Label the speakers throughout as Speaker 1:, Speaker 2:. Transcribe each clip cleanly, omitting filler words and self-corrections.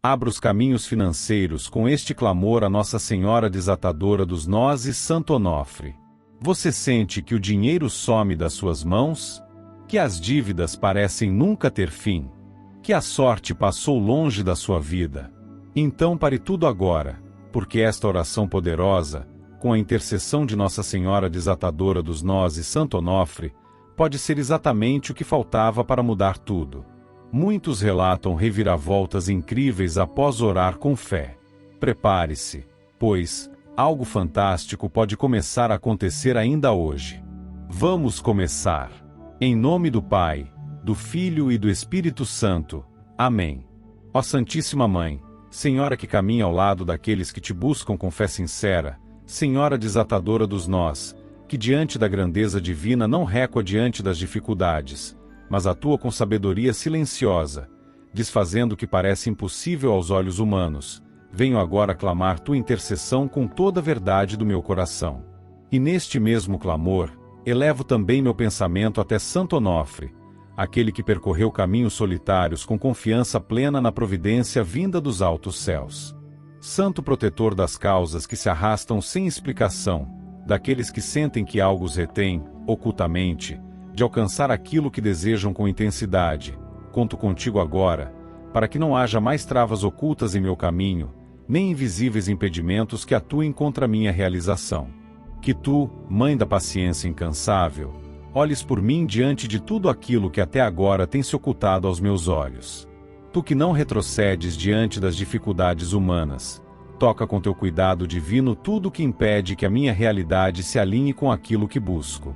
Speaker 1: Abra os caminhos financeiros com este clamor a Nossa Senhora Desatadora dos Nós e Santo Onofre. Você sente que o dinheiro some das suas mãos? Que as dívidas parecem nunca ter fim? Que a sorte passou longe da sua vida? Então pare tudo agora, porque esta oração poderosa, com a intercessão de Nossa Senhora Desatadora dos Nós e Santo Onofre, pode ser exatamente o que faltava para mudar tudo. Muitos relatam reviravoltas incríveis após orar com fé. Prepare-se, pois algo fantástico pode começar a acontecer ainda hoje. Vamos começar. Em nome do Pai, do Filho e do Espírito Santo. Amém. Ó Santíssima Mãe, Senhora que caminha ao lado daqueles que te buscam com fé sincera, Senhora Desatadora dos Nós, que diante da grandeza divina não recua diante das dificuldades, mas atua com sabedoria silenciosa, desfazendo o que parece impossível aos olhos humanos, venho agora clamar tua intercessão com toda a verdade do meu coração. E neste mesmo clamor, elevo também meu pensamento até Santo Onofre, aquele que percorreu caminhos solitários com confiança plena na providência vinda dos altos céus. Santo protetor das causas que se arrastam sem explicação, daqueles que sentem que algo os retém, ocultamente, de alcançar aquilo que desejam com intensidade, conto contigo agora, para que não haja mais travas ocultas em meu caminho, nem invisíveis impedimentos que atuem contra minha realização. Que tu, Mãe da paciência incansável, olhes por mim diante de tudo aquilo que até agora tem se ocultado aos meus olhos. Tu que não retrocedes diante das dificuldades humanas, toca com teu cuidado divino tudo o que impede que a minha realidade se alinhe com aquilo que busco.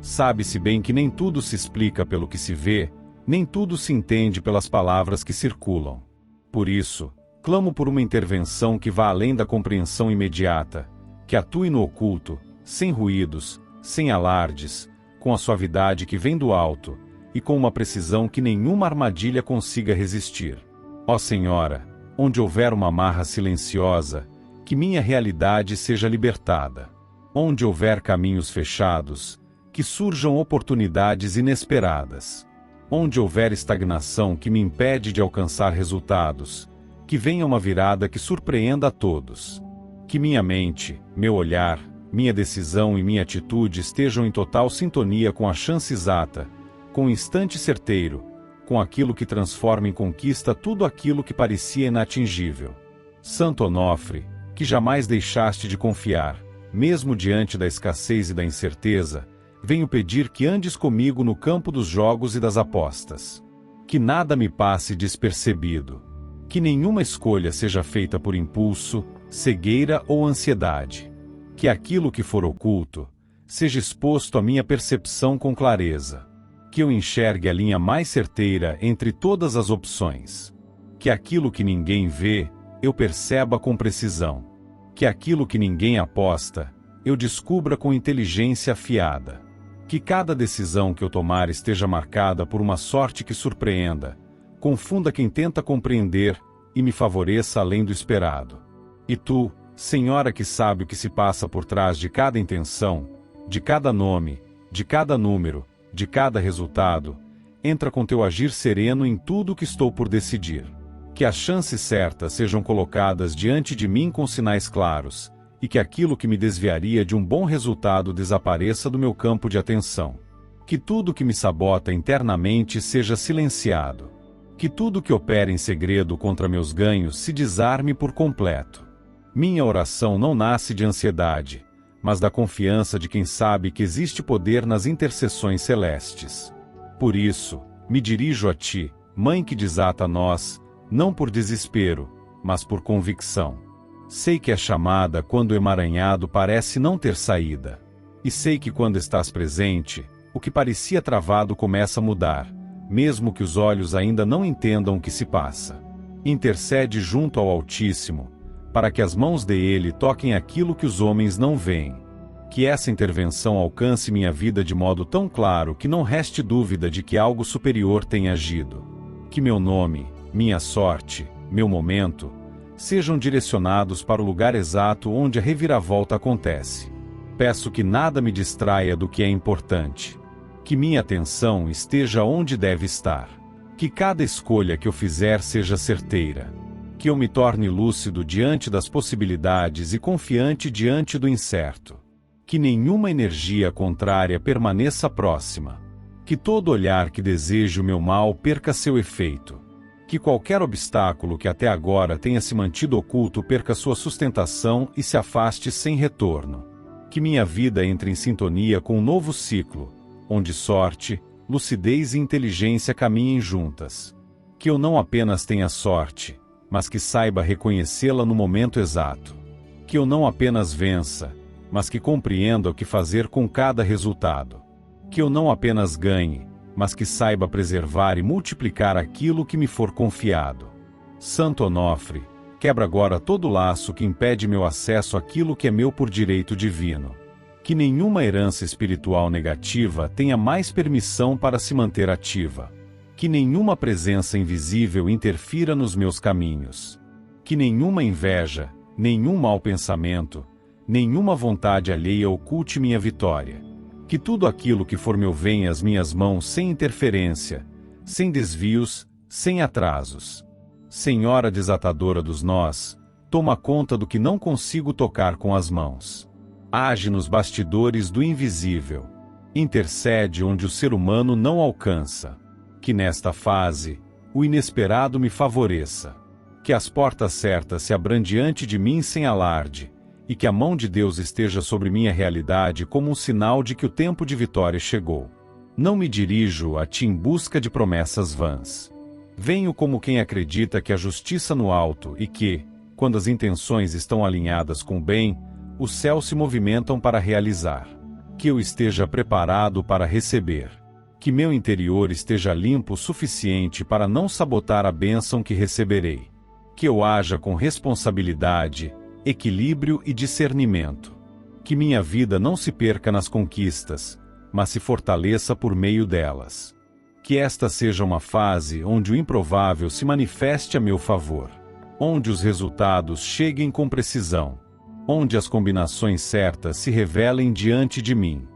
Speaker 1: Sabe-se bem que nem tudo se explica pelo que se vê, nem tudo se entende pelas palavras que circulam. Por isso, clamo por uma intervenção que vá além da compreensão imediata, que atue no oculto, sem ruídos, sem alardes, com a suavidade que vem do alto, e com uma precisão que nenhuma armadilha consiga resistir. Ó Senhora, onde houver uma amarra silenciosa, que minha realidade seja libertada. Onde houver caminhos fechados, que surjam oportunidades inesperadas. Onde houver estagnação que me impede de alcançar resultados, que venha uma virada que surpreenda a todos. Que minha mente, meu olhar, minha decisão e minha atitude estejam em total sintonia com a chance exata, com o instante certeiro, com aquilo que transforma em conquista tudo aquilo que parecia inatingível. Santo Onofre, que jamais deixaste de confiar, mesmo diante da escassez e da incerteza, venho pedir que andes comigo no campo dos jogos e das apostas. Que nada me passe despercebido. Que nenhuma escolha seja feita por impulso, cegueira ou ansiedade. Que aquilo que for oculto, seja exposto à minha percepção com clareza. Que eu enxergue a linha mais certeira entre todas as opções. Que aquilo que ninguém vê, eu perceba com precisão. Que aquilo que ninguém aposta, eu descubra com inteligência afiada. Que cada decisão que eu tomar esteja marcada por uma sorte que surpreenda, confunda quem tenta compreender e me favoreça além do esperado. E tu, Senhora que sabe o que se passa por trás de cada intenção, de cada nome, de cada número, de cada resultado, entra com teu agir sereno em tudo o que estou por decidir. Que as chances certas sejam colocadas diante de mim com sinais claros, e que aquilo que me desviaria de um bom resultado desapareça do meu campo de atenção. Que tudo que me sabota internamente seja silenciado. Que tudo que opera em segredo contra meus ganhos se desarme por completo. Minha oração não nasce de ansiedade, mas da confiança de quem sabe que existe poder nas intercessões celestes. Por isso, me dirijo a ti, Mãe que desata nós, não por desespero, mas por convicção. Sei que é chamada quando o emaranhado parece não ter saída. E sei que quando estás presente, o que parecia travado começa a mudar, mesmo que os olhos ainda não entendam o que se passa. Intercede junto ao Altíssimo, para que as mãos dele toquem aquilo que os homens não veem. Que essa intervenção alcance minha vida de modo tão claro que não reste dúvida de que algo superior tem agido. Que meu nome, minha sorte, meu momento, sejam direcionados para o lugar exato onde a reviravolta acontece. Peço que nada me distraia do que é importante. Que minha atenção esteja onde deve estar. Que cada escolha que eu fizer seja certeira. Que eu me torne lúcido diante das possibilidades e confiante diante do incerto. Que nenhuma energia contrária permaneça próxima. Que todo olhar que deseje o meu mal perca seu efeito. Que qualquer obstáculo que até agora tenha se mantido oculto perca sua sustentação e se afaste sem retorno. Que minha vida entre em sintonia com um novo ciclo, onde sorte, lucidez e inteligência caminhem juntas. Que eu não apenas tenha sorte, mas que saiba reconhecê-la no momento exato. Que eu não apenas vença, mas que compreenda o que fazer com cada resultado. Que eu não apenas ganhe, mas que saiba preservar e multiplicar aquilo que me for confiado. Santo Onofre, quebra agora todo laço que impede meu acesso àquilo que é meu por direito divino. Que nenhuma herança espiritual negativa tenha mais permissão para se manter ativa. Que nenhuma presença invisível interfira nos meus caminhos. Que nenhuma inveja, nenhum mau pensamento, nenhuma vontade alheia oculte minha vitória. Que tudo aquilo que for meu venha às minhas mãos sem interferência, sem desvios, sem atrasos. Senhora desatadora dos nós, toma conta do que não consigo tocar com as mãos. Age nos bastidores do invisível. Intercede onde o ser humano não alcança. Que nesta fase, o inesperado me favoreça. Que as portas certas se abram diante de mim sem alarde, e que a mão de Deus esteja sobre minha realidade como um sinal de que o tempo de vitória chegou. Não me dirijo a ti em busca de promessas vãs. Venho como quem acredita que a justiça no alto e que, quando as intenções estão alinhadas com o bem, os céus se movimentam para realizar. Que eu esteja preparado para receber. Que meu interior esteja limpo o suficiente para não sabotar a bênção que receberei. Que eu haja com responsabilidade, equilíbrio e discernimento. Que minha vida não se perca nas conquistas, mas se fortaleça por meio delas. Que esta seja uma fase onde o improvável se manifeste a meu favor. Onde os resultados cheguem com precisão. Onde as combinações certas se revelem diante de mim.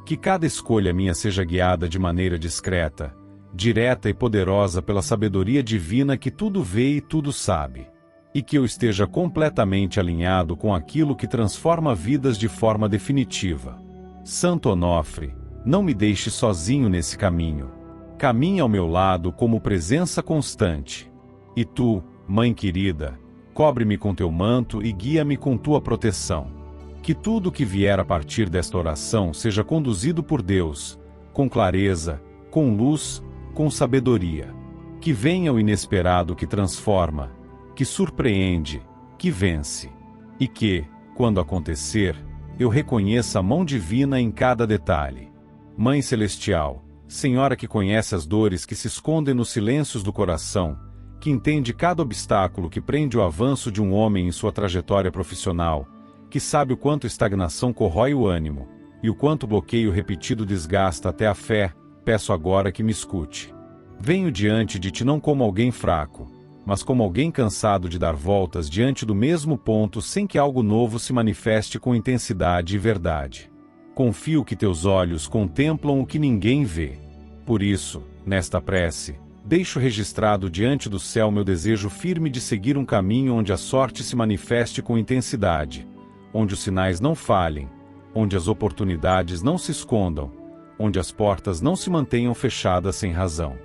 Speaker 1: Que cada escolha minha seja guiada de maneira discreta, direta e poderosa pela sabedoria divina que tudo vê e tudo sabe. E que eu esteja completamente alinhado com aquilo que transforma vidas de forma definitiva. Santo Onofre, não me deixe sozinho nesse caminho. Caminhe ao meu lado como presença constante. E tu, Mãe querida, cobre-me com teu manto e guia-me com tua proteção. Que tudo que vier a partir desta oração seja conduzido por Deus, com clareza, com luz, com sabedoria. Que venha o inesperado que transforma, que surpreende, que vence. E que, quando acontecer, eu reconheça a mão divina em cada detalhe. Mãe Celestial, Senhora que conhece as dores que se escondem nos silêncios do coração, que entende cada obstáculo que prende o avanço de um homem em sua trajetória profissional, que sabe o quanto estagnação corrói o ânimo, e o quanto bloqueio repetido desgasta até a fé, peço agora que me escute. Venho diante de ti não como alguém fraco, mas como alguém cansado de dar voltas diante do mesmo ponto sem que algo novo se manifeste com intensidade e verdade. Confio que teus olhos contemplam o que ninguém vê. Por isso, nesta prece, deixo registrado diante do céu meu desejo firme de seguir um caminho onde a sorte se manifeste com intensidade, onde os sinais não falhem, onde as oportunidades não se escondam, onde as portas não se mantenham fechadas sem razão.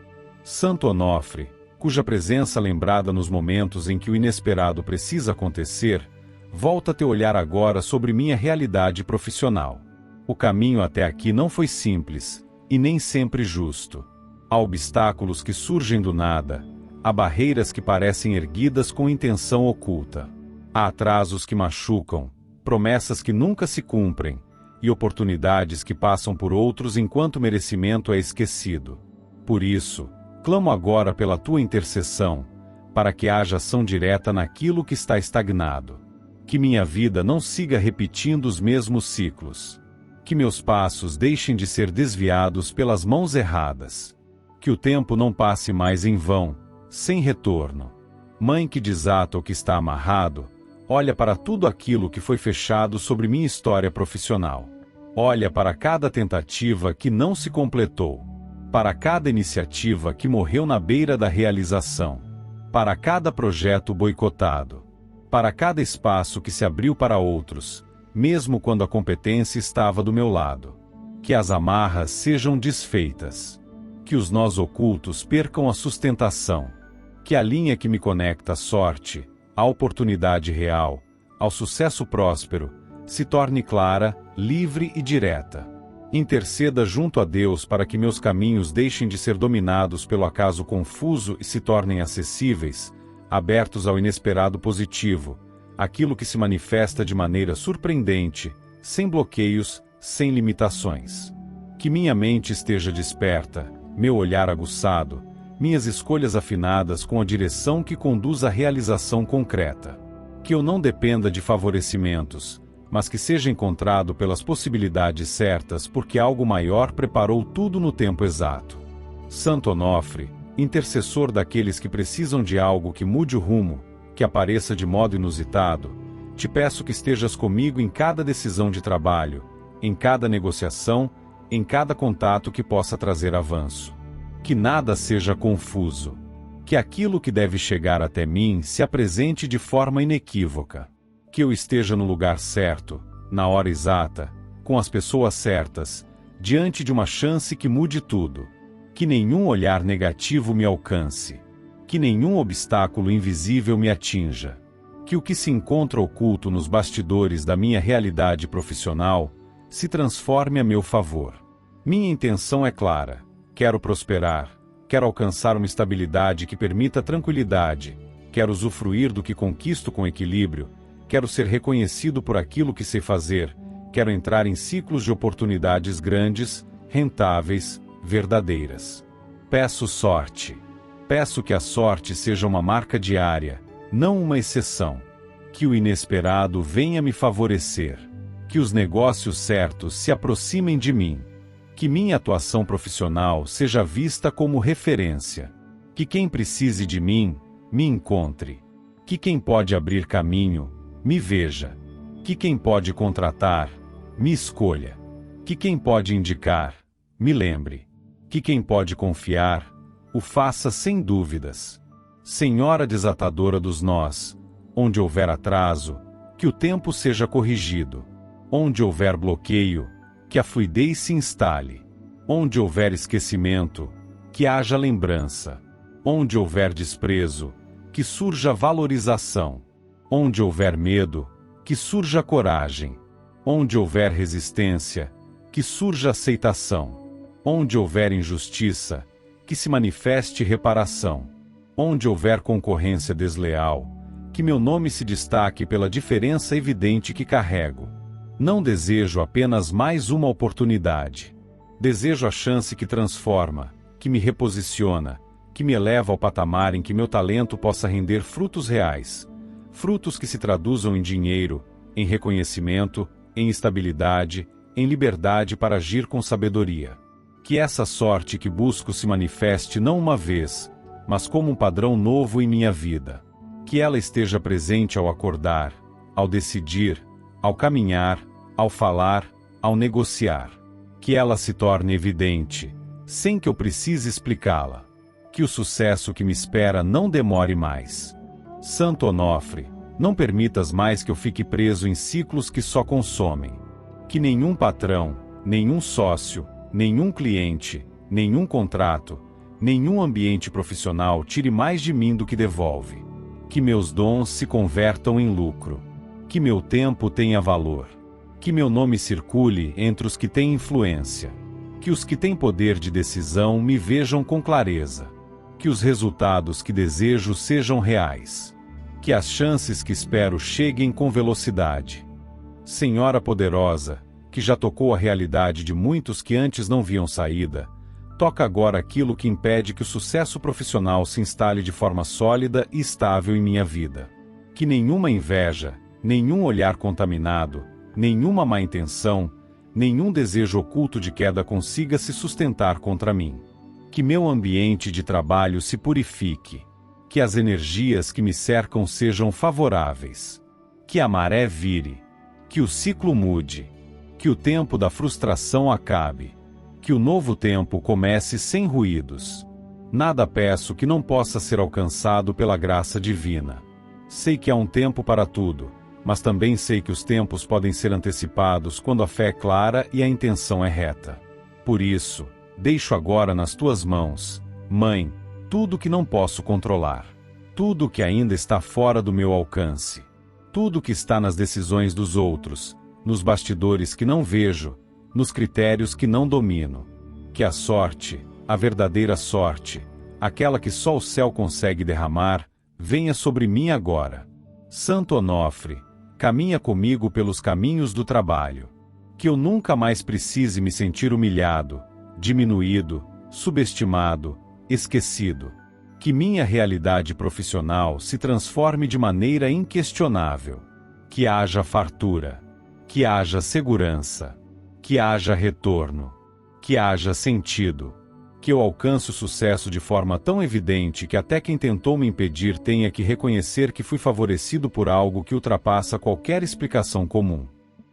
Speaker 1: Santo Onofre, cuja presença lembrada nos momentos em que o inesperado precisa acontecer, volta teu olhar agora sobre minha realidade profissional. O caminho até aqui não foi simples, e nem sempre justo. Há obstáculos que surgem do nada, há barreiras que parecem erguidas com intenção oculta. Há atrasos que machucam, promessas que nunca se cumprem, e oportunidades que passam por outros enquanto o merecimento é esquecido. Por isso, clamo agora pela tua intercessão, para que haja ação direta naquilo que está estagnado. Que minha vida não siga repetindo os mesmos ciclos. Que meus passos deixem de ser desviados pelas mãos erradas. Que o tempo não passe mais em vão, sem retorno. Mãe que desata o que está amarrado, olha para tudo aquilo que foi fechado sobre minha história profissional. Olha para cada tentativa que não se completou. Para cada iniciativa que morreu na beira da realização. para cada projeto boicotado, para cada espaço que se abriu para outros, mesmo quando a competência estava do meu lado. Que as amarras sejam desfeitas. Que os nós ocultos percam a sustentação. Que a linha que me conecta à sorte, à oportunidade real, ao sucesso próspero, se torne clara, livre e direta. Interceda junto a Deus para que meus caminhos deixem de ser dominados pelo acaso confuso e se tornem acessíveis, abertos ao inesperado positivo, aquilo que se manifesta de maneira surpreendente, sem bloqueios, sem limitações. Que minha mente esteja desperta, meu olhar aguçado, minhas escolhas afinadas com a direção que conduz à realização concreta. Que eu não dependa de favorecimentos, mas que seja encontrado pelas possibilidades certas porque algo maior preparou tudo no tempo exato. Santo Onofre, intercessor daqueles que precisam de algo que mude o rumo, que apareça de modo inusitado, te peço que estejas comigo em cada decisão de trabalho, em cada negociação, em cada contato que possa trazer avanço. Que nada seja confuso. Que aquilo que deve chegar até mim se apresente de forma inequívoca. Que eu esteja no lugar certo, na hora exata, com as pessoas certas, diante de uma chance que mude tudo. Que nenhum olhar negativo me alcance. Que nenhum obstáculo invisível me atinja. Que o que se encontra oculto nos bastidores da minha realidade profissional se transforme a meu favor. Minha intenção é clara. Quero prosperar. Quero alcançar uma estabilidade que permita tranquilidade. Quero usufruir do que conquisto com equilíbrio. Quero ser reconhecido por aquilo que sei fazer. Quero entrar em ciclos de oportunidades grandes, rentáveis, verdadeiras. Peço sorte. Peço que a sorte seja uma marca diária, não uma exceção. Que o inesperado venha me favorecer. Que os negócios certos se aproximem de mim. Que minha atuação profissional seja vista como referência. Que quem precise de mim, me encontre. Que quem pode abrir caminho, me veja. Que quem pode contratar, me escolha. Que quem pode indicar, me lembre. Que quem pode confiar, o faça sem dúvidas. Senhora desatadora dos nós, onde houver atraso, que o tempo seja corrigido. Onde houver bloqueio, que a fluidez se instale. Onde houver esquecimento, que haja lembrança. Onde houver desprezo, que surja valorização. Onde houver medo, que surja coragem. Onde houver resistência, que surja aceitação. Onde houver injustiça, que se manifeste reparação. Onde houver concorrência desleal, que meu nome se destaque pela diferença evidente que carrego. Não desejo apenas mais uma oportunidade. Desejo a chance que transforma, que me reposiciona, que me eleva ao patamar em que meu talento possa render frutos reais. Frutos que se traduzam em dinheiro, em reconhecimento, em estabilidade, em liberdade para agir com sabedoria. Que essa sorte que busco se manifeste não uma vez, mas como um padrão novo em minha vida. Que ela esteja presente ao acordar, ao decidir, ao caminhar, ao falar, ao negociar. Que ela se torne evidente, sem que eu precise explicá-la. Que o sucesso que me espera não demore mais. Santo Onofre, não permitas mais que eu fique preso em ciclos que só consomem. Que nenhum patrão, nenhum sócio, nenhum cliente, nenhum contrato, nenhum ambiente profissional tire mais de mim do que devolve. Que meus dons se convertam em lucro. Que meu tempo tenha valor. Que meu nome circule entre os que têm influência. Que os que têm poder de decisão me vejam com clareza. Que os resultados que desejo sejam reais. Que as chances que espero cheguem com velocidade. Senhora poderosa, que já tocou a realidade de muitos que antes não viam saída, toca agora aquilo que impede que o sucesso profissional se instale de forma sólida e estável em minha vida. Que nenhuma inveja, nenhum olhar contaminado, nenhuma má intenção, nenhum desejo oculto de queda consiga se sustentar contra mim. Que meu ambiente de trabalho se purifique. Que as energias que me cercam sejam favoráveis. Que a maré vire. Que o ciclo mude. Que o tempo da frustração acabe. Que o novo tempo comece sem ruídos. Nada peço que não possa ser alcançado pela graça divina. Sei que há um tempo para tudo, mas também sei que os tempos podem ser antecipados quando a fé é clara e a intenção é reta. Por isso, deixo agora nas tuas mãos, Mãe, tudo que não posso controlar. Tudo que ainda está fora do meu alcance. Tudo que está nas decisões dos outros, nos bastidores que não vejo, nos critérios que não domino. Que a sorte, a verdadeira sorte, aquela que só o céu consegue derramar, venha sobre mim agora. Santo Onofre, caminha comigo pelos caminhos do trabalho. Que eu nunca mais precise me sentir humilhado, diminuído, subestimado, esquecido. Que minha realidade profissional se transforme de maneira inquestionável. Que haja fartura. Que haja segurança. Que haja retorno. Que haja sentido. Que eu alcance o sucesso de forma tão evidente que até quem tentou me impedir tenha que reconhecer que fui favorecido por algo que ultrapassa qualquer explicação comum.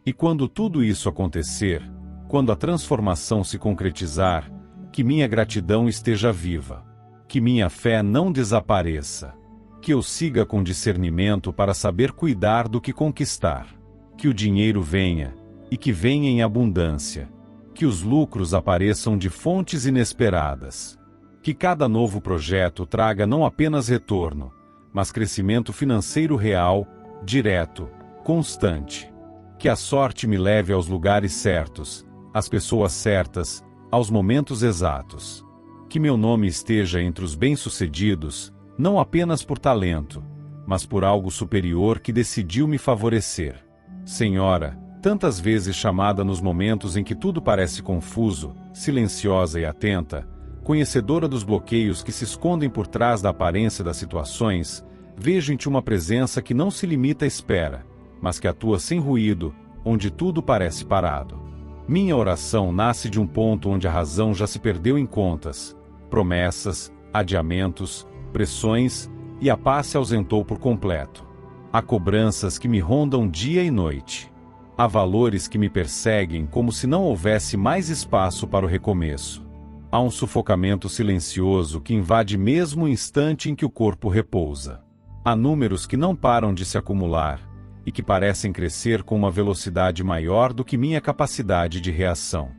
Speaker 1: E quando tudo isso acontecer, quando a transformação se concretizar, que minha gratidão esteja viva. Que minha fé não desapareça. Que eu siga com discernimento para saber cuidar do que conquistar. Que o dinheiro venha, e que venha em abundância. Que os lucros apareçam de fontes inesperadas. Que cada novo projeto traga não apenas retorno, mas crescimento financeiro real, direto, constante. Que a sorte me leve aos lugares certos, às pessoas certas, aos momentos exatos. Que meu nome esteja entre os bem-sucedidos, não apenas por talento, mas por algo superior que decidiu me favorecer. Senhora, tantas vezes chamada nos momentos em que tudo parece confuso, silenciosa e atenta, conhecedora dos bloqueios que se escondem por trás da aparência das situações, vejo em ti uma presença que não se limita à espera, mas que atua sem ruído, onde tudo parece parado. Minha oração nasce de um ponto onde a razão já se perdeu em contas, promessas, adiamentos, pressões, e a paz se ausentou por completo. Há cobranças que me rondam dia e noite. Há valores que me perseguem como se não houvesse mais espaço para o recomeço. Há um sufocamento silencioso que invade mesmo o instante em que o corpo repousa. Há números que não param de se acumular, e que parecem crescer com uma velocidade maior do que minha capacidade de reação.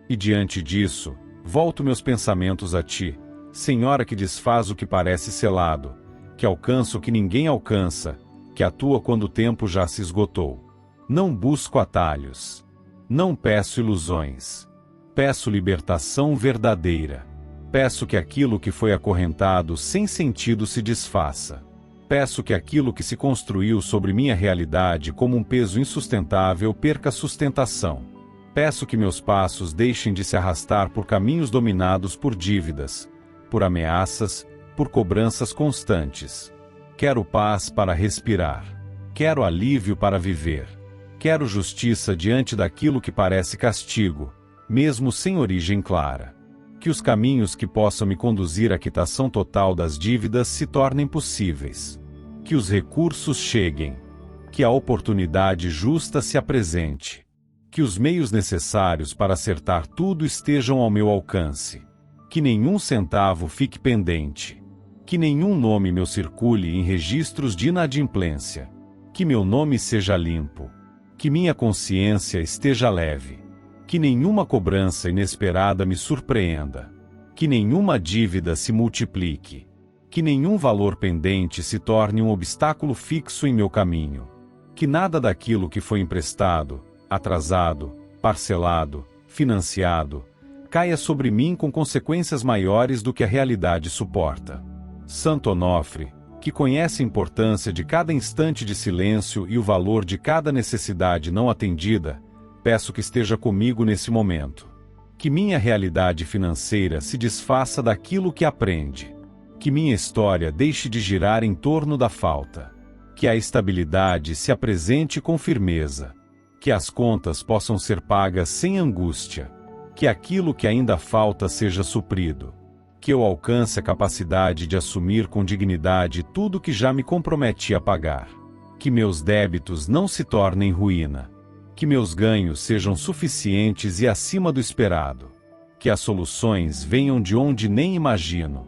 Speaker 1: E diante disso, volto meus pensamentos a ti, Senhora que desfaz o que parece selado, que alcança o que ninguém alcança, que atua quando o tempo já se esgotou. Não busco atalhos. Não peço ilusões. Peço libertação verdadeira. Peço que aquilo que foi acorrentado sem sentido se desfaça. Peço que aquilo que se construiu sobre minha realidade como um peso insustentável perca sustentação. Peço que meus passos deixem de se arrastar por caminhos dominados por dívidas, por ameaças, por cobranças constantes. Quero paz para respirar. Quero alívio para viver. Quero justiça diante daquilo que parece castigo, mesmo sem origem clara. Que os caminhos que possam me conduzir à quitação total das dívidas se tornem possíveis. Que os recursos cheguem. Que a oportunidade justa se apresente. Que os meios necessários para acertar tudo estejam ao meu alcance. Que nenhum centavo fique pendente. Que nenhum nome meu circule em registros de inadimplência. Que meu nome seja limpo. Que minha consciência esteja leve. Que nenhuma cobrança inesperada me surpreenda. Que nenhuma dívida se multiplique. Que nenhum valor pendente se torne um obstáculo fixo em meu caminho. Que nada daquilo que foi emprestado, atrasado, parcelado, financiado, caia sobre mim com consequências maiores do que a realidade suporta. Santo Onofre, que conhece a importância de cada instante de silêncio e o valor de cada necessidade não atendida, peço que esteja comigo nesse momento. Que minha realidade financeira se desfaça daquilo que aprende. Que minha história deixe de girar em torno da falta. Que a estabilidade se apresente com firmeza. Que as contas possam ser pagas sem angústia. Que aquilo que ainda falta seja suprido. Que eu alcance a capacidade de assumir com dignidade tudo que já me comprometi a pagar. Que meus débitos não se tornem ruína. Que meus ganhos sejam suficientes e acima do esperado. Que as soluções venham de onde nem imagino.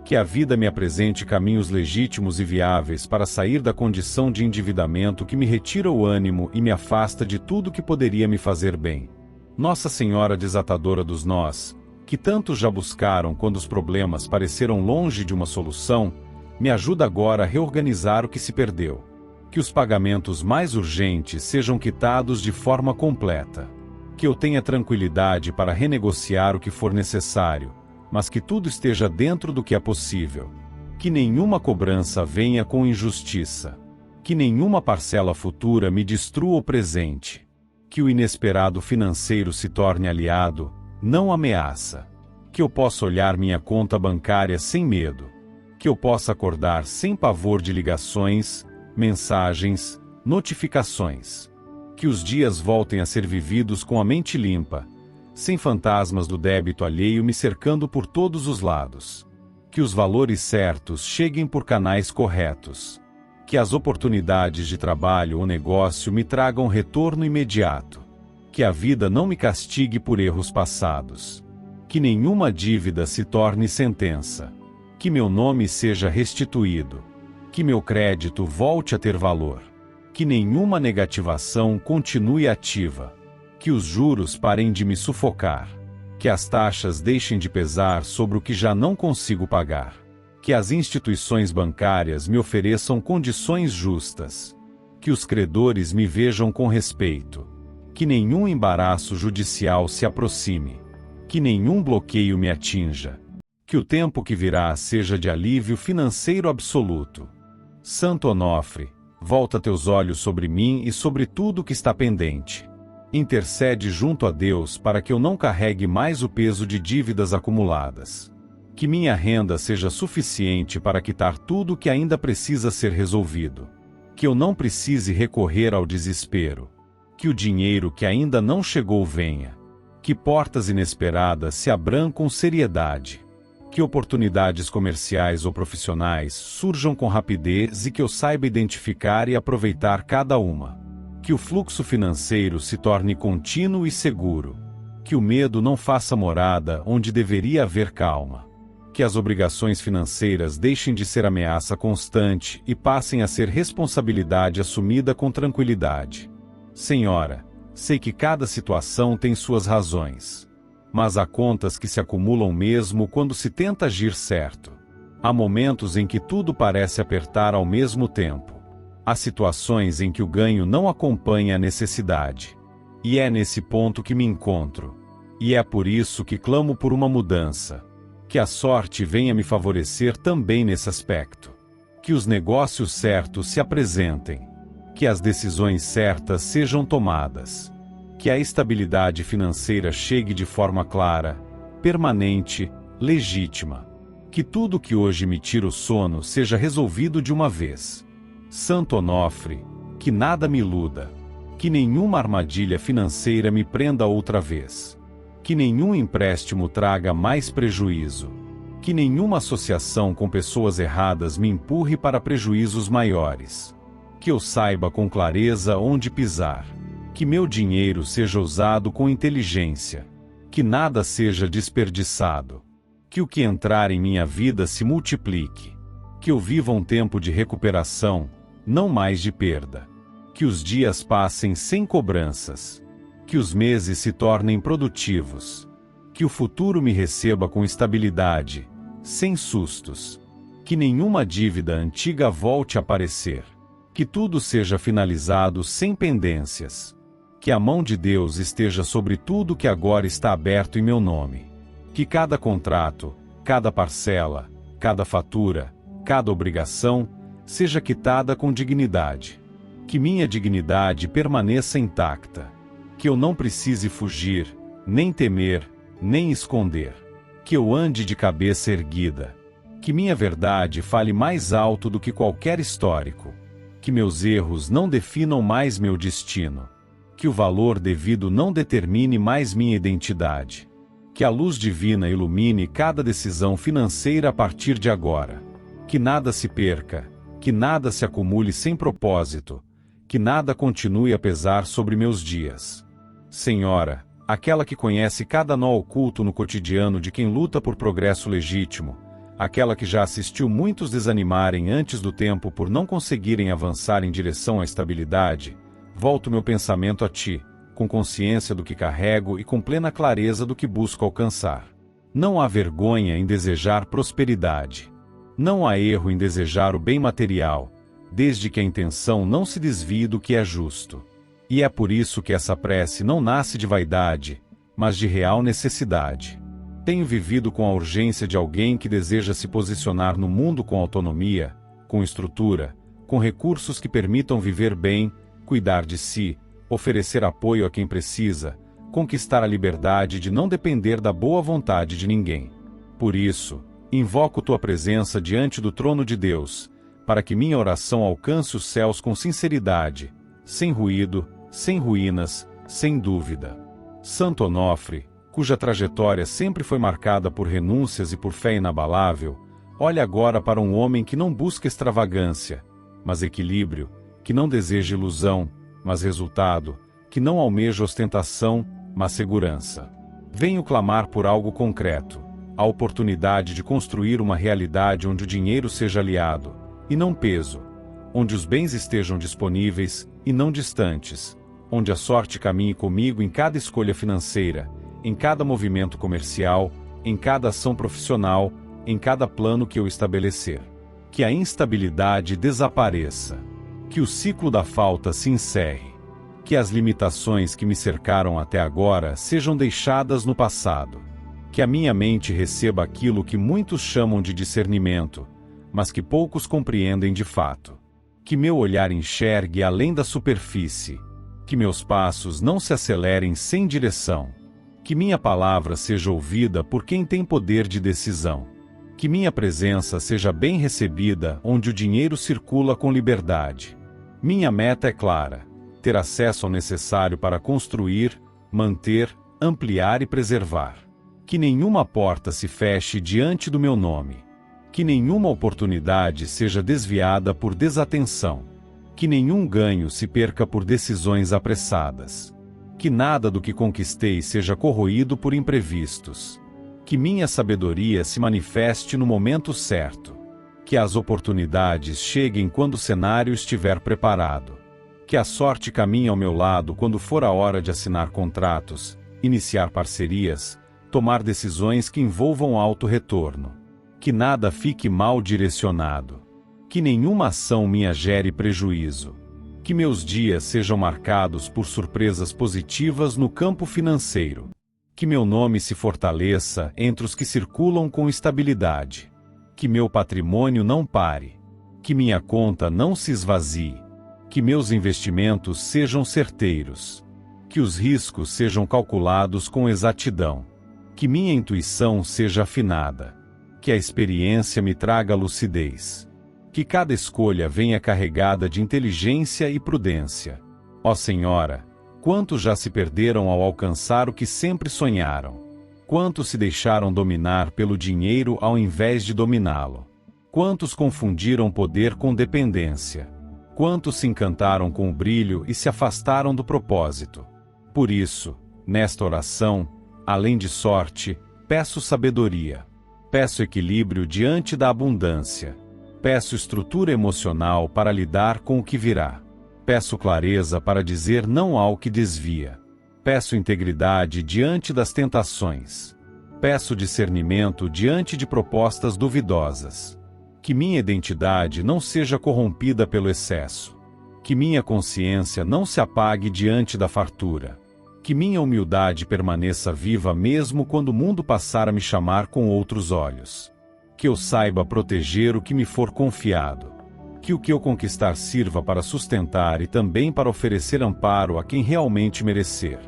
Speaker 1: Que a vida me apresente caminhos legítimos e viáveis para sair da condição de endividamento que me retira o ânimo e me afasta de tudo que poderia me fazer bem. Nossa Senhora desatadora dos nós, que tantos já buscaram quando os problemas pareceram longe de uma solução, me ajuda agora a reorganizar o que se perdeu. Que os pagamentos mais urgentes sejam quitados de forma completa. Que eu tenha tranquilidade para renegociar o que for necessário, mas que tudo esteja dentro do que é possível. Que nenhuma cobrança venha com injustiça. Que nenhuma parcela futura me destrua o presente. Que o inesperado financeiro se torne aliado, não ameaça. Que eu possa olhar minha conta bancária sem medo. Que eu possa acordar sem pavor de ligações, mensagens, notificações. Que os dias voltem a ser vividos com a mente limpa, sem fantasmas do débito alheio me cercando por todos os lados. Que os valores certos cheguem por canais corretos. Que as oportunidades de trabalho ou negócio me tragam retorno imediato. Que a vida não me castigue por erros passados. Que nenhuma dívida se torne sentença. Que meu nome seja restituído. Que meu crédito volte a ter valor. Que nenhuma negativação continue ativa. Que os juros parem de me sufocar. Que as taxas deixem de pesar sobre o que já não consigo pagar. Que as instituições bancárias me ofereçam condições justas. Que os credores me vejam com respeito. Que nenhum embaraço judicial se aproxime. Que nenhum bloqueio me atinja. Que o tempo que virá seja de alívio financeiro absoluto. Santo Onofre, volta teus olhos sobre mim e sobre tudo que está pendente. Intercede junto a Deus para que eu não carregue mais o peso de dívidas acumuladas. Que minha renda seja suficiente para quitar tudo que ainda precisa ser resolvido. Que eu não precise recorrer ao desespero. Que o dinheiro que ainda não chegou venha. Que portas inesperadas se abram com seriedade. Que oportunidades comerciais ou profissionais surjam com rapidez e que eu saiba identificar e aproveitar cada uma. Que o fluxo financeiro se torne contínuo e seguro. Que o medo não faça morada onde deveria haver calma. Que as obrigações financeiras deixem de ser ameaça constante e passem a ser responsabilidade assumida com tranquilidade. Senhora, sei que cada situação tem suas razões. Mas há contas que se acumulam mesmo quando se tenta agir certo. Há momentos em que tudo parece apertar ao mesmo tempo. Há situações em que o ganho não acompanha a necessidade. E é nesse ponto que me encontro. E é por isso que clamo por uma mudança. Que a sorte venha me favorecer também nesse aspecto. Que os negócios certos se apresentem. Que as decisões certas sejam tomadas. Que a estabilidade financeira chegue de forma clara, permanente, legítima. Que tudo que hoje me tira o sono seja resolvido de uma vez. Santo Onofre, que nada me iluda. Que nenhuma armadilha financeira me prenda outra vez. Que nenhum empréstimo traga mais prejuízo. Que nenhuma associação com pessoas erradas me empurre para prejuízos maiores. Que eu saiba com clareza onde pisar. Que meu dinheiro seja usado com inteligência. Que nada seja desperdiçado. Que o que entrar em minha vida se multiplique. Que eu viva um tempo de recuperação, não mais de perda. Que os dias passem sem cobranças. Que os meses se tornem produtivos. Que o futuro me receba com estabilidade, sem sustos. Que nenhuma dívida antiga volte a aparecer. Que tudo seja finalizado sem pendências. Que a mão de Deus esteja sobre tudo que agora está aberto em meu nome. Que cada contrato, cada parcela, cada fatura, cada obrigação, seja quitada com dignidade. Que minha dignidade permaneça intacta. Que eu não precise fugir, nem temer, nem esconder. Que eu ande de cabeça erguida. Que minha verdade fale mais alto do que qualquer histórico. Que meus erros não definam mais meu destino. Que o valor devido não determine mais minha identidade. Que a luz divina ilumine cada decisão financeira a partir de agora. Que nada se perca, que nada se acumule sem propósito, que nada continue a pesar sobre meus dias. Senhora, aquela que conhece cada nó oculto no cotidiano de quem luta por progresso legítimo, aquela que já assistiu muitos desanimarem antes do tempo por não conseguirem avançar em direção à estabilidade, volto meu pensamento a ti, com consciência do que carrego e com plena clareza do que busco alcançar. Não há vergonha em desejar prosperidade. Não há erro em desejar o bem material, desde que a intenção não se desvie do que é justo. E é por isso que essa prece não nasce de vaidade, mas de real necessidade. Tenho vivido com a urgência de alguém que deseja se posicionar no mundo com autonomia, com estrutura, com recursos que permitam viver bem, cuidar de si, oferecer apoio a quem precisa, conquistar a liberdade de não depender da boa vontade de ninguém. Por isso, invoco tua presença diante do trono de Deus, para que minha oração alcance os céus com sinceridade, sem ruído, sem ruínas, sem dúvida. Santo Onofre, cuja trajetória sempre foi marcada por renúncias e por fé inabalável, olha agora para um homem que não busca extravagância, mas equilíbrio, que não deseja ilusão, mas resultado, que não almeja ostentação, mas segurança. Venho clamar por algo concreto, a oportunidade de construir uma realidade onde o dinheiro seja aliado, e não peso, onde os bens estejam disponíveis, e não distantes, onde a sorte caminhe comigo em cada escolha financeira, em cada movimento comercial, em cada ação profissional, em cada plano que eu estabelecer. Que a instabilidade desapareça. Que o ciclo da falta se encerre. Que as limitações que me cercaram até agora sejam deixadas no passado. Que a minha mente receba aquilo que muitos chamam de discernimento, mas que poucos compreendem de fato. Que meu olhar enxergue além da superfície. Que meus passos não se acelerem sem direção. Que minha palavra seja ouvida por quem tem poder de decisão. Que minha presença seja bem recebida onde o dinheiro circula com liberdade. Minha meta é clara: ter acesso ao necessário para construir, manter, ampliar e preservar. Que nenhuma porta se feche diante do meu nome. Que nenhuma oportunidade seja desviada por desatenção. Que nenhum ganho se perca por decisões apressadas. Que nada do que conquistei seja corroído por imprevistos. Que minha sabedoria se manifeste no momento certo. Que as oportunidades cheguem quando o cenário estiver preparado. Que a sorte caminhe ao meu lado quando for a hora de assinar contratos, iniciar parcerias, tomar decisões que envolvam alto retorno. Que nada fique mal direcionado. Que nenhuma ação minha gere prejuízo. Que meus dias sejam marcados por surpresas positivas no campo financeiro. Que meu nome se fortaleça entre os que circulam com estabilidade. Que meu patrimônio não pare. Que minha conta não se esvazie. Que meus investimentos sejam certeiros. Que os riscos sejam calculados com exatidão. Que minha intuição seja afinada. Que a experiência me traga lucidez. Que cada escolha venha carregada de inteligência e prudência. Ó Senhora, quantos já se perderam ao alcançar o que sempre sonharam? Quantos se deixaram dominar pelo dinheiro ao invés de dominá-lo? Quantos confundiram poder com dependência? Quantos se encantaram com o brilho e se afastaram do propósito? Por isso, nesta oração, além de sorte, peço sabedoria. Peço equilíbrio diante da abundância. Peço estrutura emocional para lidar com o que virá. Peço clareza para dizer não ao que desvia. Peço integridade diante das tentações. Peço discernimento diante de propostas duvidosas. Que minha identidade não seja corrompida pelo excesso. Que minha consciência não se apague diante da fartura. Que minha humildade permaneça viva mesmo quando o mundo passar a me chamar com outros olhos. Que eu saiba proteger o que me for confiado. Que o que eu conquistar sirva para sustentar e também para oferecer amparo a quem realmente merecer.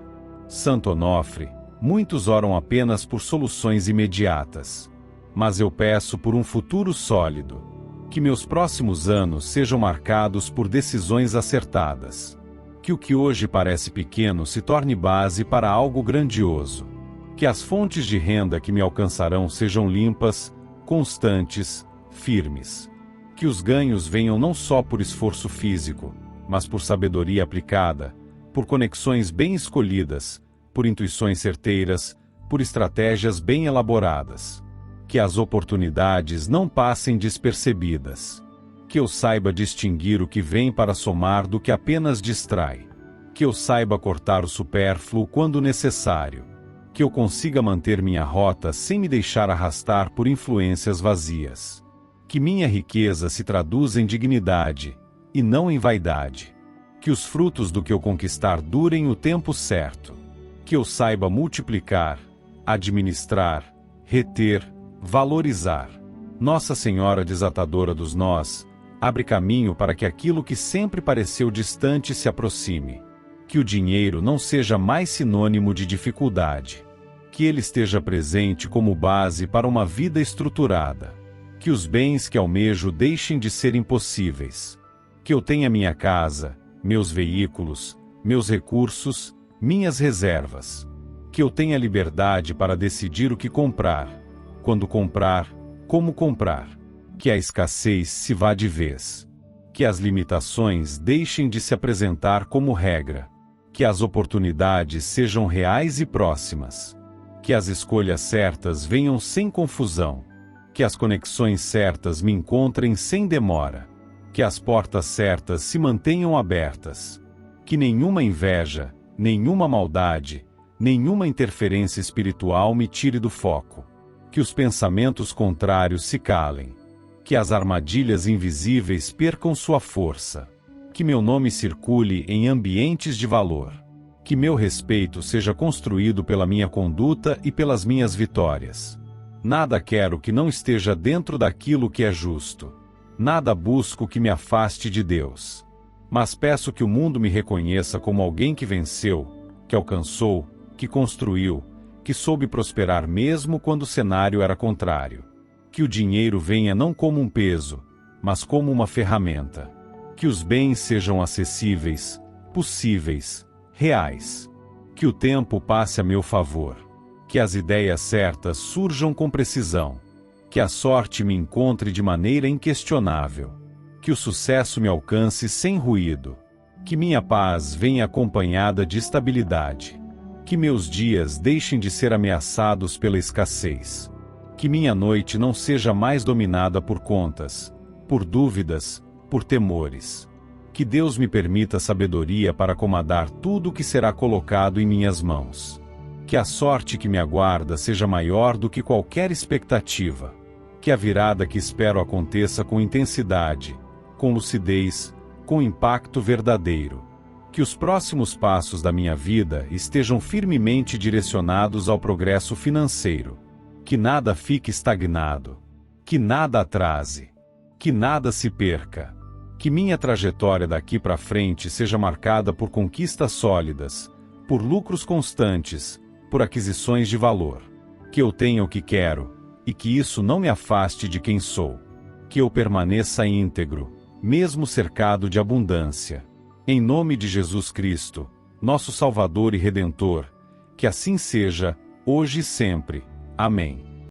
Speaker 1: Santo Onofre, muitos oram apenas por soluções imediatas. Mas eu peço por um futuro sólido. Que meus próximos anos sejam marcados por decisões acertadas. Que o que hoje parece pequeno se torne base para algo grandioso. Que as fontes de renda que me alcançarão sejam limpas, constantes, firmes. Que os ganhos venham não só por esforço físico, mas por sabedoria aplicada, por conexões bem escolhidas, por intuições certeiras, por estratégias bem elaboradas. que as oportunidades não passem despercebidas, que eu saiba distinguir o que vem para somar do que apenas distrai, que eu saiba cortar o supérfluo quando necessário, que eu consiga manter minha rota sem me deixar arrastar por influências vazias, que minha riqueza se traduza em dignidade, e não em vaidade, que os frutos do que eu conquistar durem o tempo certo, que eu saiba multiplicar, administrar, reter, valorizar. Nossa Senhora desatadora dos nós, abre caminho para que aquilo que sempre pareceu distante se aproxime, que o dinheiro não seja mais sinônimo de dificuldade, que ele esteja presente como base para uma vida estruturada, que os bens que almejo deixem de ser impossíveis, que eu tenha minha casa, meus veículos, meus recursos, minhas reservas, que eu tenha liberdade para decidir o que comprar, quando comprar, como comprar, que a escassez se vá de vez, que as limitações deixem de se apresentar como regra, que as oportunidades sejam reais e próximas, que as escolhas certas venham sem confusão, que as conexões certas me encontrem sem demora, que as portas certas se mantenham abertas, que nenhuma inveja, nenhuma maldade, nenhuma interferência espiritual me tire do foco, que os pensamentos contrários se calem, que as armadilhas invisíveis percam sua força, que meu nome circule em ambientes de valor, que meu respeito seja construído pela minha conduta e pelas minhas vitórias. Nada quero que não esteja dentro daquilo que é justo. Nada busco que me afaste de Deus. Mas peço que o mundo me reconheça como alguém que venceu, que alcançou, que construiu, que soube prosperar mesmo quando o cenário era contrário. Que o dinheiro venha não como um peso, mas como uma ferramenta. Que os bens sejam acessíveis, possíveis, reais. Que o tempo passe a meu favor. Que as ideias certas surjam com precisão. Que a sorte me encontre de maneira inquestionável. Que o sucesso me alcance sem ruído. Que minha paz venha acompanhada de estabilidade. Que meus dias deixem de ser ameaçados pela escassez. Que minha noite não seja mais dominada por contas, por dúvidas, por temores. Que Deus me permita sabedoria para acomodar tudo o que será colocado em minhas mãos. Que a sorte que me aguarda seja maior do que qualquer expectativa. Que a virada que espero aconteça com intensidade, com lucidez, com impacto verdadeiro. Que os próximos passos da minha vida estejam firmemente direcionados ao progresso financeiro. Que nada fique estagnado. Que nada atrase. Que nada se perca. Que minha trajetória daqui para frente seja marcada por conquistas sólidas, por lucros constantes, por aquisições de valor. Que eu tenha o que quero, e que isso não me afaste de quem sou. Que eu permaneça íntegro, mesmo cercado de abundância. Em nome de Jesus Cristo, nosso Salvador e Redentor, que assim seja, hoje e sempre. Amém.